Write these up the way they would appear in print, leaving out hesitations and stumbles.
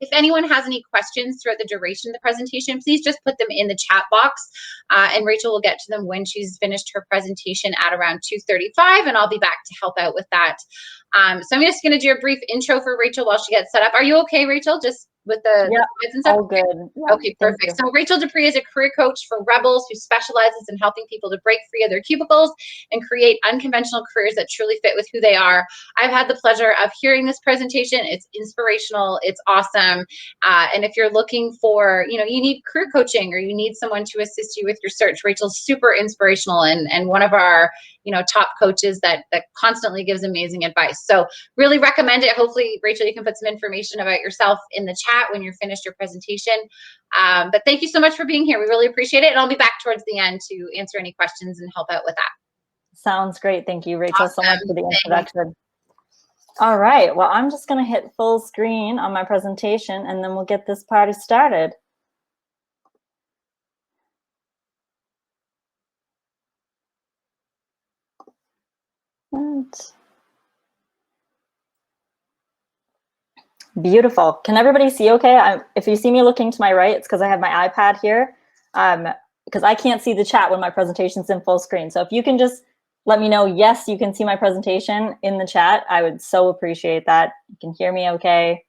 If anyone has any questions throughout the duration of the presentation, please just put them in the chat box, and Rachel will get to them when she's finished her presentation at around 2:35, and I'll be back to help out with that. So I'm just going to do a brief intro for Rachel while she gets set up. Are you okay, Rachel? Just with the slides and stuff? All good. Yeah, okay, perfect. So Rachel Despres is a career coach for rebels who specializes in helping people to break free of their cubicles and create unconventional careers that truly fit with who they are. I've had the pleasure of hearing this presentation. It's inspirational. It's awesome. And if you're looking for, you need career coaching or you need someone to assist you with your search, Rachel's super inspirational and one of our, top coaches that constantly gives amazing advice. So really recommend it. Hopefully, Rachel, you can put some information about yourself in the chat when you're finished your presentation. But thank you so much for being here. We really appreciate it. And I'll be back towards the end to answer any questions and help out with that. Sounds great. Thank you, Rachel, so much for the introduction. All right. Well, I'm just going to hit full screen on my presentation, and then we'll get this party started. Beautiful. Can everybody see okay? If you see me looking to my right, it's because I have my iPad here, because I can't see the chat when my presentation's in full screen. So if you can just let me know, yes, you can see my presentation in the chat, I would so appreciate that. You can hear me okay?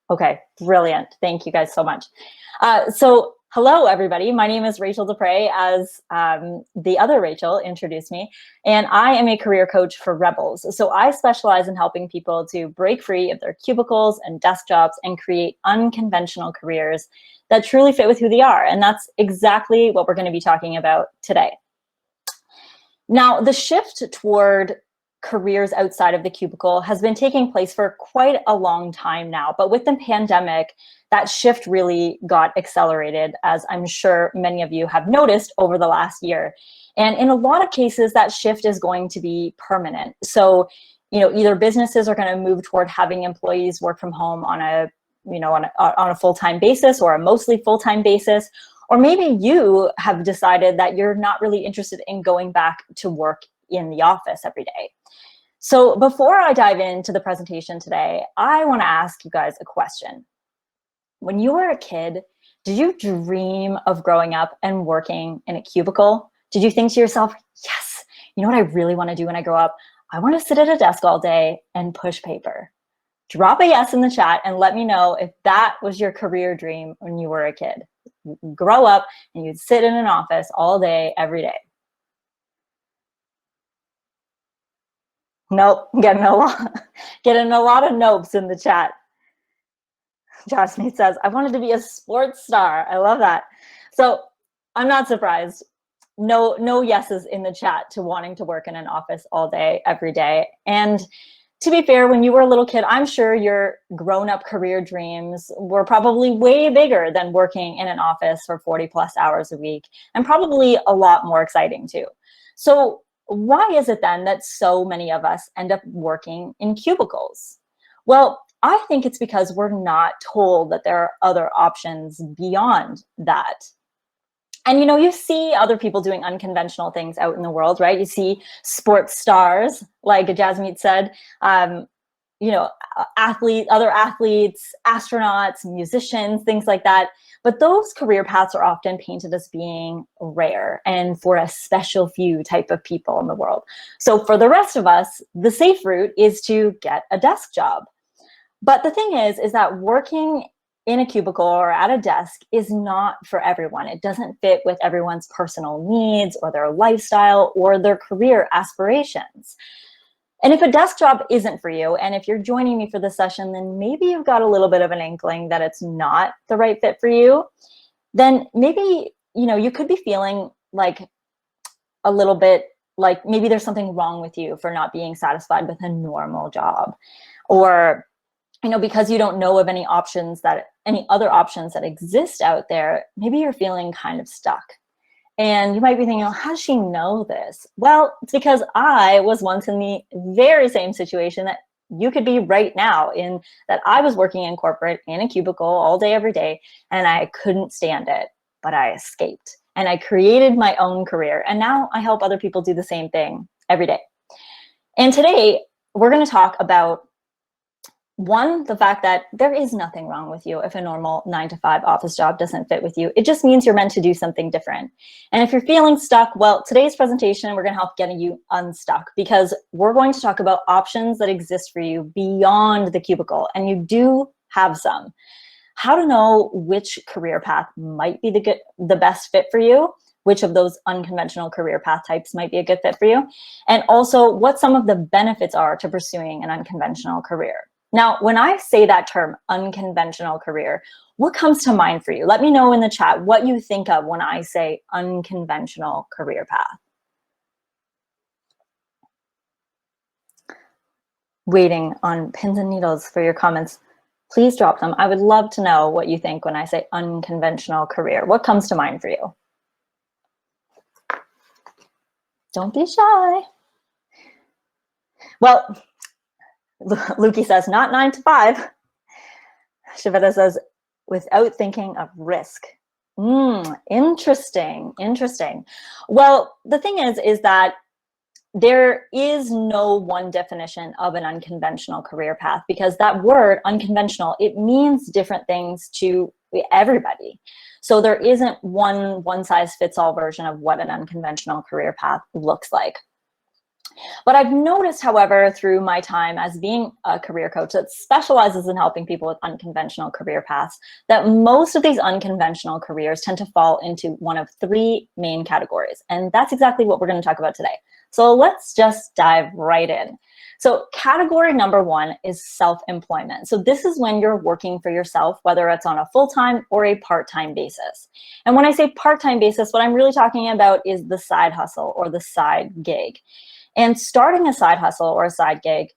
Okay, brilliant. Thank you guys so much. So hello, everybody. My name is Rachel Despres, as the other Rachel introduced me, and I am a career coach for rebels. So I specialize in helping people to break free of their cubicles and desk jobs and create unconventional careers that truly fit with who they are. And that's exactly what we're going to be talking about today. Now, the shift toward careers outside of the cubicle has been taking place for quite a long time now. But with the pandemic, that shift really got accelerated, as I'm sure many of you have noticed over the last year. And in a lot of cases, that shift is going to be permanent. So, either businesses are going to move toward having employees work from home on a full-time basis or a mostly full-time basis. Or maybe you have decided that you're not really interested in going back to work in the office every day. So before I dive into the presentation today, I want to ask you guys a question. When you were a kid, did you dream of growing up and working in a cubicle? Did you think to yourself, yes, you know what I really want to do when I grow up? I want to sit at a desk all day and push paper. Drop a yes in the chat and let me know if that was your career dream when you were a kid. Grow up and you'd sit in an office all day, every day. Nope, getting a lot of nopes in the chat. Jasmine says, I wanted to be a sports star. I love that. So I'm not surprised. No yeses in the chat to wanting to work in an office all day, every day. And to be fair, when you were a little kid, I'm sure your grown-up career dreams were probably way bigger than working in an office for 40+ hours a week, and probably a lot more exciting too. So why is it then that so many of us end up working in cubicles? Well, I think it's because we're not told that there are other options beyond that. And you see other people doing unconventional things out in the world, right? You see sports stars, like Jasmine said, other athletes, astronauts, musicians, things like that. But those career paths are often painted as being rare and for a special few type of people in the world. So for the rest of us, the safe route is to get a desk job. But the thing is that working in a cubicle or at a desk is not for everyone. It doesn't fit with everyone's personal needs or their lifestyle or their career aspirations. And if a desk job isn't for you, and if you're joining me for this session, then maybe you've got a little bit of an inkling that it's not the right fit for you, then maybe, you could be feeling like a little bit like maybe there's something wrong with you for not being satisfied with a normal job. Or because you don't know of any other options that exist out there, maybe you're feeling kind of stuck. And you might be thinking, how does she know this? Well, it's because I was once in the very same situation that you could be right now, in that I was working in corporate in a cubicle all day, every day, and I couldn't stand it, but I escaped and I created my own career. And now I help other people do the same thing every day. And today we're going to talk about One, the fact that there is nothing wrong with you if a normal 9-to-5 office job doesn't fit with you. It just means you're meant to do something different. And if you're feeling stuck, well, today's presentation, we're going to help getting you unstuck, because we're going to talk about options that exist for you beyond the cubicle, and you do have some. How to know which career path might be the best fit for you, which of those unconventional career path types might be a good fit for you, and also what some of the benefits are to pursuing an unconventional career. Now, when I say that term, unconventional career, what comes to mind for you? Let me know in the chat what you think of when I say unconventional career path. Waiting on pins and needles for your comments. Please drop them. I would love to know what you think when I say unconventional career. What comes to mind for you? Don't be shy. Well, Lukey says, not 9-to-5. Shiveta says, without thinking of risk. Interesting. Well, the thing is that there is no one definition of an unconventional career path, because that word unconventional, it means different things to everybody. So there isn't one size fits all version of what an unconventional career path looks like. But I've noticed, however, through my time as being a career coach that specializes in helping people with unconventional career paths, that most of these unconventional careers tend to fall into one of 3 main categories. And that's exactly what we're going to talk about today. So let's just dive right in. So category number 1 is self-employment. So this is when you're working for yourself, whether it's on a full-time or a part-time basis. And when I say part-time basis, what I'm really talking about is the side hustle or the side gig. And starting a side hustle or a side gig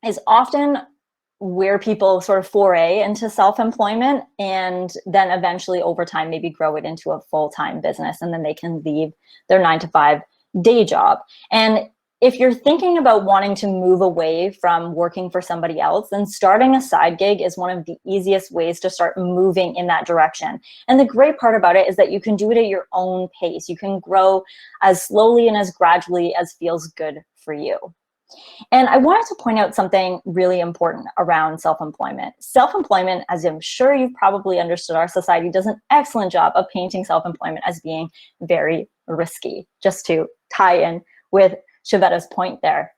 is often where people sort of foray into self-employment, and then eventually over time maybe grow it into a full-time business, and then they can leave their 9-to-5 day job. And if you're thinking about wanting to move away from working for somebody else, then starting a side gig is one of the easiest ways to start moving in that direction. And the great part about it is that you can do it at your own pace. You can grow as slowly and as gradually as feels good for you. And I wanted to point out something really important around self-employment. Self-employment, as I'm sure you've probably understood, our society does an excellent job of painting self-employment as being very risky. Just to tie in with Shiveta's point there,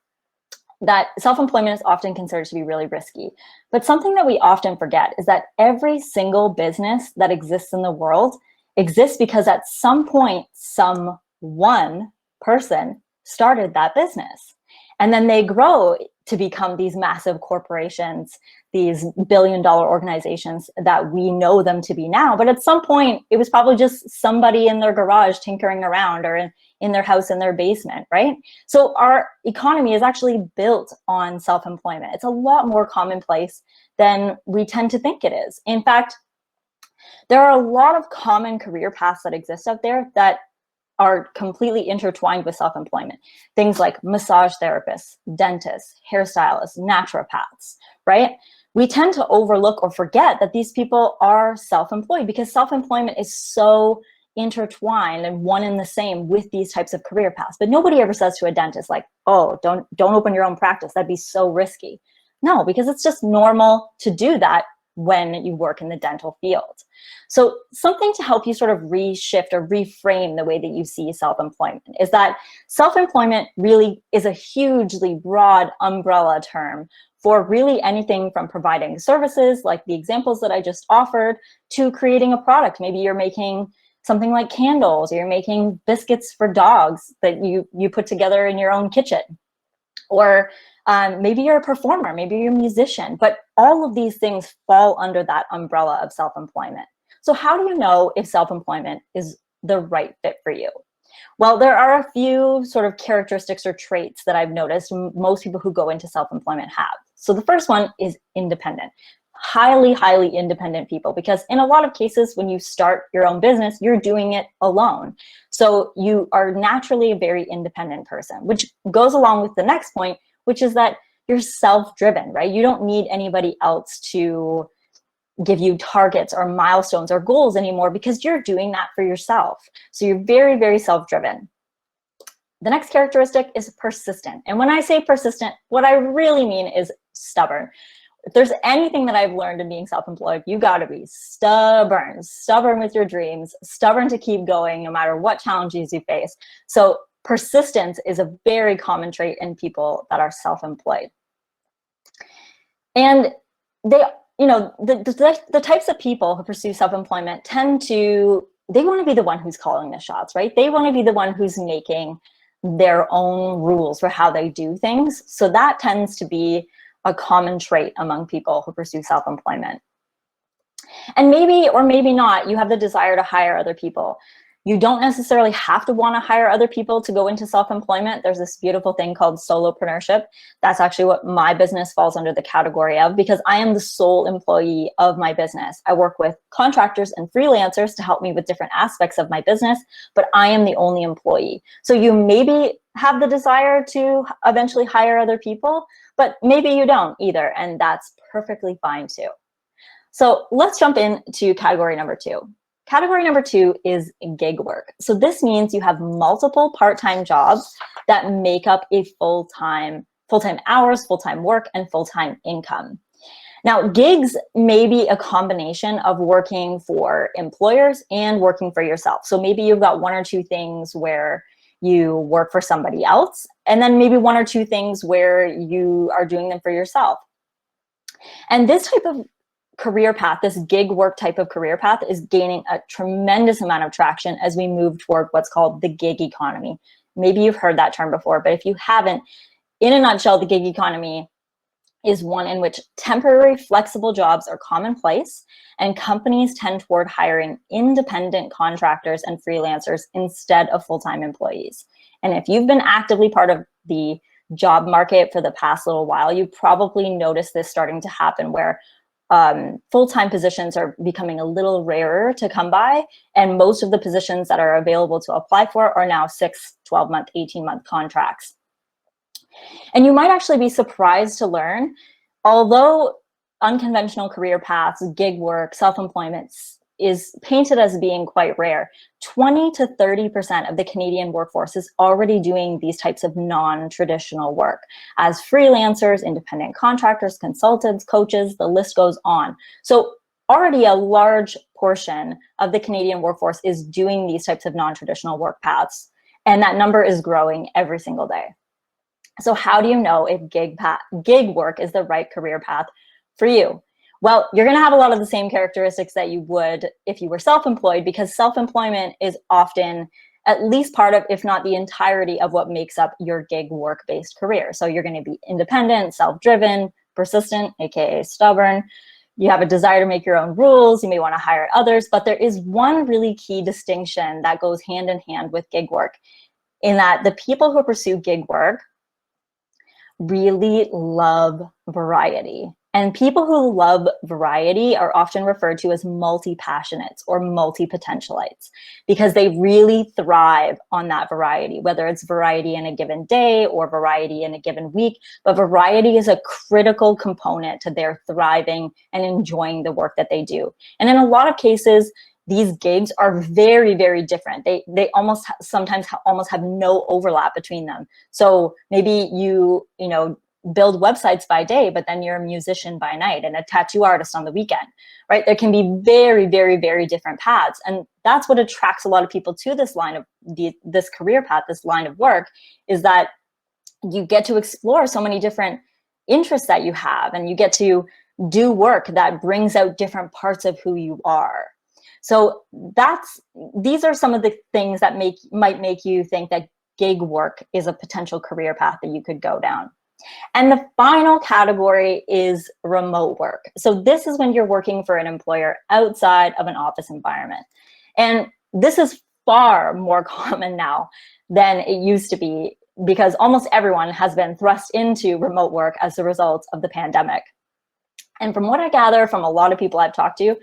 that self-employment is often considered to be really risky. But something that we often forget is that every single business that exists in the world exists because at some point, some one person started that business. And then they grow to become these massive corporations, these billion-dollar organizations that we know them to be now. But at some point, it was probably just somebody in their garage tinkering around, or in their house, in their basement, right? So our economy is actually built on self-employment. It's a lot more commonplace than we tend to think it is. In fact, there are a lot of common career paths that exist out there that are completely intertwined with self-employment. Things like massage therapists, dentists, hairstylists, naturopaths, right? We tend to overlook or forget that these people are self-employed, because self-employment is so intertwined and one and the same with these types of career paths. But nobody ever says to a dentist like, oh, don't open your own practice. That'd be so risky. No, because it's just normal to do that when you work in the dental field. So something to help you sort of reshift or reframe the way that you see self-employment is that self-employment really is a hugely broad umbrella term for really anything from providing services like the examples that I just offered to creating a product. Maybe you're making something like candles, or you're making biscuits for dogs that you put together in your own kitchen. Or maybe you're a performer, maybe you're a musician, but all of these things fall under that umbrella of self-employment. So how do you know if self-employment is the right fit for you? Well, there are a few sort of characteristics or traits that I've noticed most people who go into self-employment have. So the first one is independent. Highly, highly independent people, because in a lot of cases, when you start your own business, you're doing it alone. So you are naturally a very independent person, which goes along with the next point, which is that you're self-driven, right? You don't need anybody else to give you targets or milestones or goals anymore, because you're doing that for yourself. So you're very, very self-driven. The next characteristic is persistent. And when I say persistent, what I really mean is stubborn. if there's anything that I've learned in being self-employed, you got to be stubborn with your dreams, stubborn to keep going no matter what challenges you face. So persistence is a very common trait in people that are self-employed. And they, the types of people who pursue self-employment they want to be the one who's calling the shots, right? They want to be the one who's making their own rules for how they do things. So that tends to be a common trait among people who pursue self-employment. And maybe, or maybe not, you have the desire to hire other people. You don't necessarily have to want to hire other people to go into self-employment. There's this beautiful thing called solopreneurship. That's actually what my business falls under the category of, because I am the sole employee of my business. I work with contractors and freelancers to help me with different aspects of my business, but I am the only employee. So you maybe have the desire to eventually hire other people, but maybe you don't either, and that's perfectly fine too. So let's jump into category number 2. Category number 2 is gig work. So this means you have multiple part-time jobs that make up a full-time hours, full-time work, and full-time income. Now, gigs may be a combination of working for employers and working for yourself. So maybe you've got 1 or 2 things where you work for somebody else, and then maybe 1 or 2 things where you are doing them for yourself. And this type of career path, this gig work type of career path, is gaining a tremendous amount of traction as we move toward what's called the gig economy. Maybe you've heard that term before, but if you haven't, in a nutshell, the gig economy is one in which temporary flexible jobs are commonplace, and companies tend toward hiring independent contractors and freelancers instead of full-time employees. And if you've been actively part of the job market for the past little while, you've probably noticed this starting to happen, where full-time positions are becoming a little rarer to come by, and most of the positions that are available to apply for are now 6, 12-month, 18-month contracts. And you might actually be surprised to learn, although unconventional career paths, gig work, self-employment is painted as being quite rare, 20 to 30% of the Canadian workforce is already doing these types of non-traditional work as freelancers, independent contractors, consultants, coaches, the list goes on. So already a large portion of the Canadian workforce is doing these types of non-traditional work paths, and that number is growing every single day. So how do you know if gig work is the right career path for you? Well, you're going to have a lot of the same characteristics that you would if you were self-employed, because self-employment is often at least part of, if not the entirety of, what makes up your gig work-based career. So you're going to be independent, self-driven, persistent, aka stubborn. You have a desire to make your own rules. You may want to hire others, but there is one really key distinction that goes hand in hand with gig work, in that the people who pursue gig work really love variety. And people who love variety are often referred to as multi-passionates or multi-potentialites, because they really thrive on that variety, whether it's variety in a given day or variety in a given week. But variety is a critical component to their thriving and enjoying the work that they do. And in a lot of cases, these gigs are very, very different. They sometimes almost have no overlap between them. So maybe you build websites by day, but then you're a musician by night and a tattoo artist on the weekend, right? There can be very, very, very different paths. And that's what attracts a lot of people to this this career path, this line of work, is that you get to explore so many different interests that you have, and you get to do work that brings out different parts of who you are. So these are some of the things that might make you think that gig work is a potential career path that you could go down. And the final category is remote work. So this is when you're working for an employer outside of an office environment. And this is far more common now than it used to be, because almost everyone has been thrust into remote work as a result of the pandemic. And from what I gather from a lot of people I've talked to,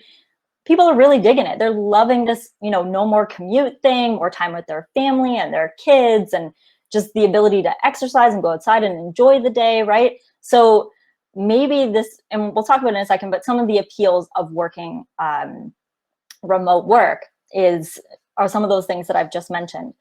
people are really digging it. They're loving this, no more commute thing, more time with their family and their kids, and just the ability to exercise and go outside and enjoy the day, right? So maybe this, and we'll talk about it in a second, but some of the appeals of working remote work are some of those things that I've just mentioned.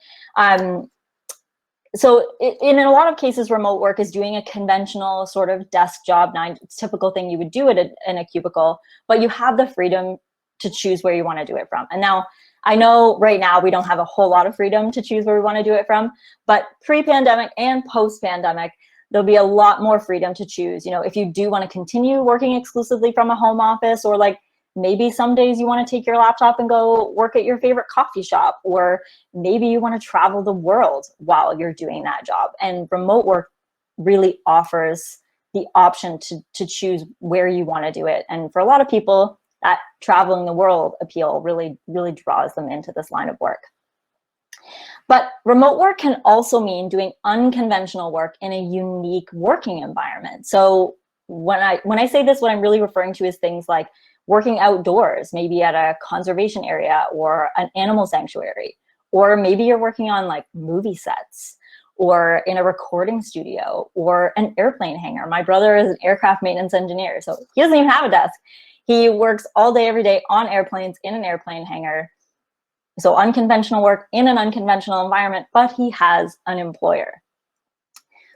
So in a lot of cases, remote work is doing a conventional sort of desk job, typical thing you would do it in a cubicle, but you have the freedom to choose where you want to do it from. And now I know right now we don't have a whole lot of freedom to choose where we want to do it from, but pre-pandemic and post-pandemic, there'll be a lot more freedom to choose. If you do want to continue working exclusively from a home office, or like maybe some days you want to take your laptop and go work at your favorite coffee shop, or maybe you want to travel the world while you're doing that job. And remote work really offers the option to choose where you want to do it. And for a lot of people, that traveling the world appeal really, really draws them into this line of work. But remote work can also mean doing unconventional work in a unique working environment. So when I say this, what I'm really referring to is things like working outdoors, maybe at a conservation area or an animal sanctuary, or maybe you're working on like movie sets or in a recording studio or an airplane hangar. My brother is an aircraft maintenance engineer, so he doesn't even have a desk. He works all day, every day on airplanes in an airplane hangar. So unconventional work in an unconventional environment, but he has an employer.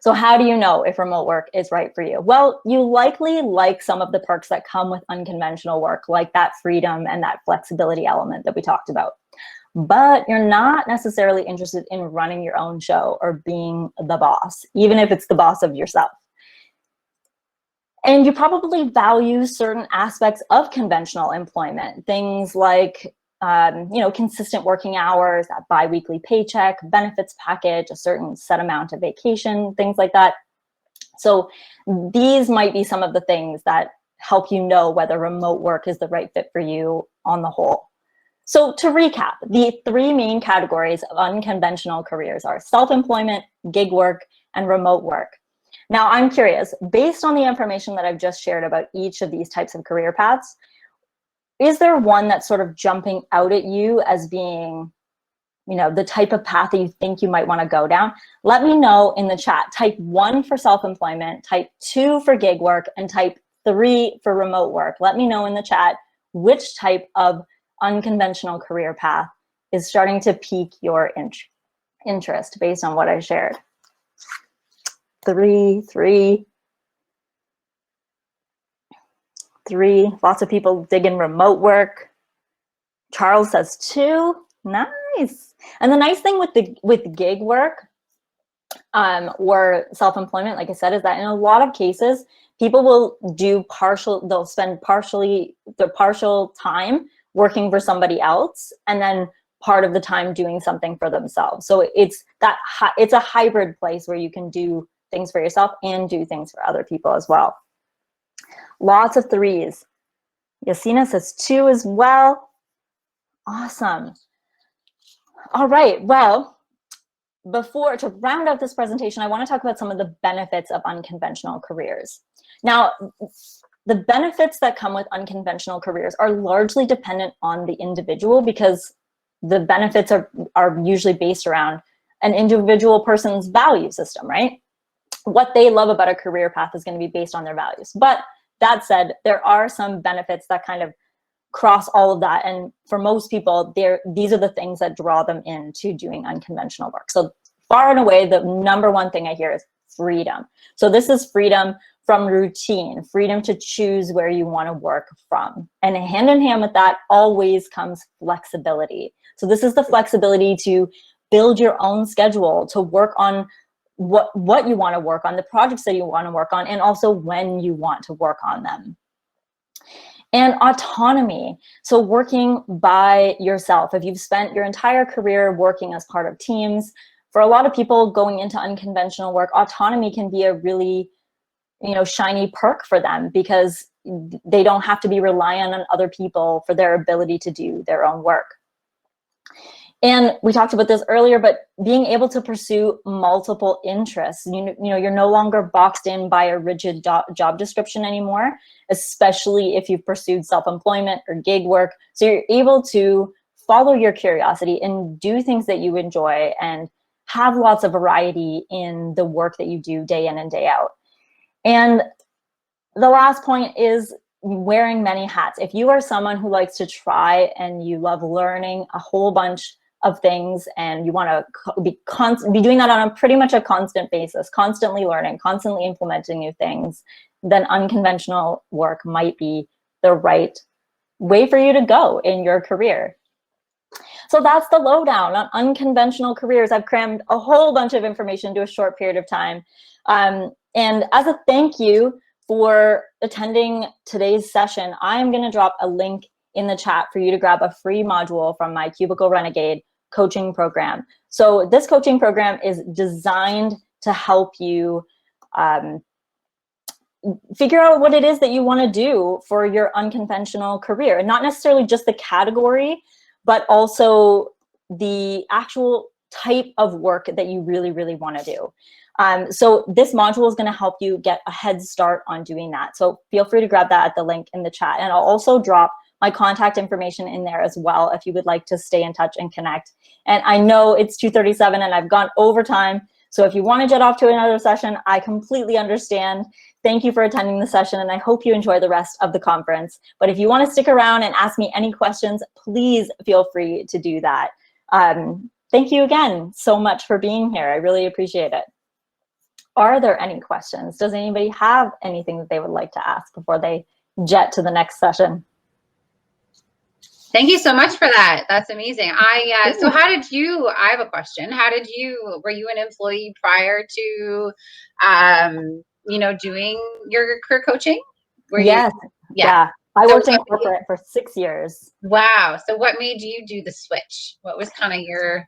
So how do you know if remote work is right for you? Well, you likely like some of the perks that come with unconventional work, like that freedom and that flexibility element that we talked about. But you're not necessarily interested in running your own show or being the boss, even if it's the boss of yourself. And you probably value certain aspects of conventional employment, things like consistent working hours, that biweekly paycheck, benefits package, a certain set amount of vacation, things like that. So these might be some of the things that help you know whether remote work is the right fit for you on the whole. So to recap, the three main categories of unconventional careers are self-employment, gig work, and remote work. Now, I'm curious, based on the information that I've just shared about each of these types of career paths, is there one that's sort of jumping out at you as being, the type of path that you think you might want to go down? Let me know in the chat. Type 1 for self-employment, type 2 for gig work, and type 3 for remote work. Let me know in the chat which type of unconventional career path is starting to pique your interest based on what I shared. 3. Lots of people digging remote work. Charles says 2. Nice. And the nice thing with gig work or self-employment, like I said, is that in a lot of cases, people will do they'll spend the partial time working for somebody else, and then part of the time doing something for themselves. So it's a hybrid place where you can do things for yourself and do things for other people as well. Lots of 3s. Yasina says 2 as well. Awesome. All right, well, to round out this presentation, I want to talk about some of the benefits of unconventional careers. Now, the benefits that come with unconventional careers are largely dependent on the individual, because the benefits are usually based around an individual person's value system, right? What they love about a career path is going to be based on their values. But that said, there are some benefits that kind of cross all of that. And for most people, these are the things that draw them into doing unconventional work. So far and away, the number one thing I hear is freedom. So this is freedom from routine, freedom to choose where you want to work from. And hand in hand with that always comes flexibility. So this is the flexibility to build your own schedule, to work on what you want to work on, the projects that you want to work on, and also when you want to work on them. And autonomy. So working by yourself. If you've spent your entire career working as part of teams, for a lot of people going into unconventional work, autonomy can be a really, shiny perk for them, because they don't have to be reliant on other people for their ability to do their own work. And we talked about this earlier, but being able to pursue multiple interests, you're no longer boxed in by a rigid job description anymore, especially if you've pursued self-employment or gig work. So you're able to follow your curiosity and do things that you enjoy and have lots of variety in the work that you do day in and day out. And the last point is wearing many hats. If you are someone who likes to try and you love learning a whole bunch of things, and you want to be doing that on pretty much a constant basis, constantly learning, constantly implementing new things, then unconventional work might be the right way for you to go in your career. So that's the lowdown on unconventional careers. I've crammed a whole bunch of information into a short period of time. And as a thank you for attending today's session, I'm going to drop a link in the chat for you to grab a free module from my Cubicle Renegade coaching program. So this coaching program is designed to help you figure out what it is that you want to do for your unconventional career, and not necessarily just the category, but also the actual type of work that you really, really want to do. So this module is going to help you get a head start on doing that. So feel free to grab that at the link in the chat. And I'll also drop my contact information in there as well if you would like to stay in touch and connect. And I know it's 2:37 and I've gone over time. So if you want to jet off to another session, I completely understand. Thank you for attending the session, and I hope you enjoy the rest of the conference. But if you want to stick around and ask me any questions, please feel free to do that. Thank you again so much for being here. I really appreciate it. Are there any questions? Does anybody have anything that they would like to ask before they jet to the next session? Thank you so much for that. That's amazing. So how did you, I have a question. How did you, were you an employee prior to, you know, doing your career coaching? Yes. Yeah. I worked in corporate for 6 years. Wow. So what made you do the switch? What was kind of your...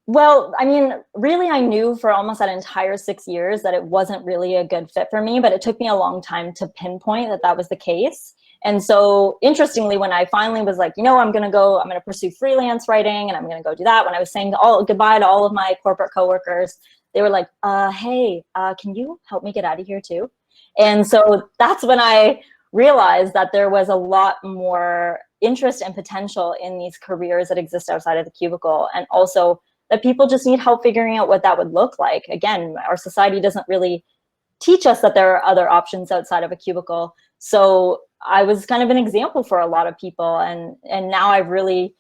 Well, I mean, really, I knew for almost that entire 6 years that it wasn't really a good fit for me, but it took me a long time to pinpoint that that was the case. And so interestingly, when I finally was like, you know, I'm going to pursue freelance writing and I'm going to go do that. When I was saying goodbye to all of my corporate coworkers, they were like, hey, can you help me get out of here too? And so that's when I realized that there was a lot more interest and potential in these careers that exist outside of the cubicle. And also that people just need help figuring out what that would look like. Again, our society doesn't really teach us that there are other options outside of a cubicle. So I was kind of an example for a lot of people. And now I've really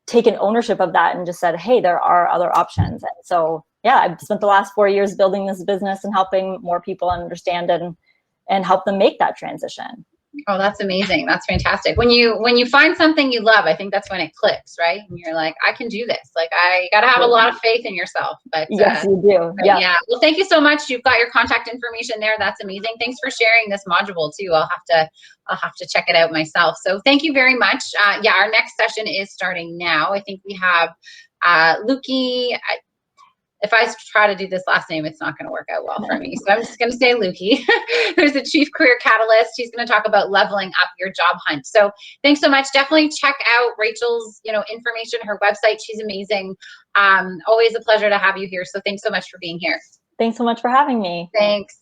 taken ownership of that and just said, hey, there are other options. And so, yeah, I've spent the last 4 years building this business and helping more people understand and help them make that transition. Oh, that's amazing. That's fantastic. When you find something you love, I think that's when it clicks, right? And you're like, I can do this. Like, I got to have a lot of faith in yourself. But yes, you do. Yeah. Well, thank you so much. You've got your contact information there. That's amazing. Thanks for sharing this module too. I'll have to check it out myself. So thank you very much. Yeah, our next session is starting now. I think we have Lukey. If I try to do this last name, it's not going to work out well for me. So I'm just going to say Lukey, who's the Chief Career Catalyst. He's going to talk about leveling up your job hunt. So thanks so much. Definitely check out Rachel's, information, her website. She's amazing. Always a pleasure to have you here. So thanks so much for being here. Thanks so much for having me. Thanks.